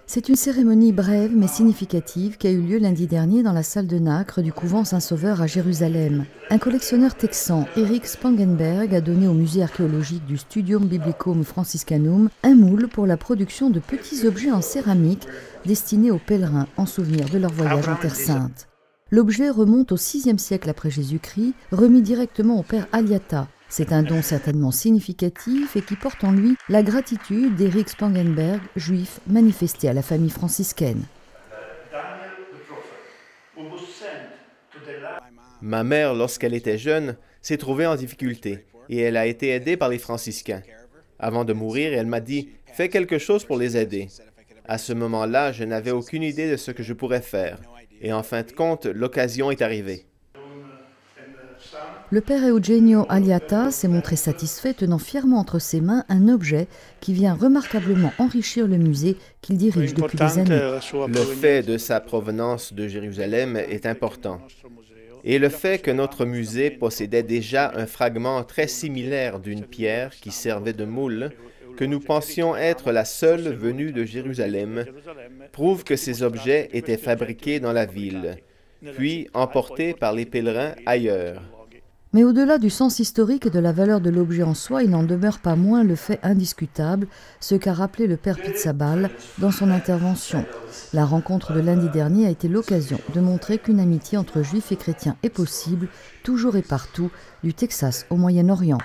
C'est une cérémonie brève mais significative qui a eu lieu lundi dernier dans la salle de nacre du couvent Saint-Sauveur à Jérusalem. Un collectionneur texan, Eric Spangenberg, a donné au musée archéologique du Studium Biblicum Franciscanum un moule pour la production de petits objets en céramique destinés aux pèlerins en souvenir de leur voyage en Terre Sainte. L'objet remonte au VIe siècle après Jésus-Christ, remis directement au père Aliata. C'est un don certainement significatif et qui porte en lui la gratitude d'Eric Spangenberg, juif, manifesté à la famille franciscaine. Ma mère, lorsqu'elle était jeune, s'est trouvée en difficulté et elle a été aidée par les franciscains. Avant de mourir, elle m'a dit « Fais quelque chose pour les aider ». À ce moment-là, je n'avais aucune idée de ce que je pourrais faire. Et en fin de compte, l'occasion est arrivée. Le père Eugenio Aliata s'est montré satisfait, tenant fièrement entre ses mains un objet qui vient remarquablement enrichir le musée qu'il dirige depuis des années. Le fait de sa provenance de Jérusalem est important. Et le fait que notre musée possédait déjà un fragment très similaire d'une pierre qui servait de moule, que nous pensions être la seule venue de Jérusalem, prouve que ces objets étaient fabriqués dans la ville, puis emportés par les pèlerins ailleurs. Mais au-delà du sens historique et de la valeur de l'objet en soi, il n'en demeure pas moins le fait indiscutable, ce qu'a rappelé le père Pizzabal dans son intervention. La rencontre de lundi dernier a été l'occasion de montrer qu'une amitié entre juifs et chrétiens est possible, toujours et partout, du Texas au Moyen-Orient.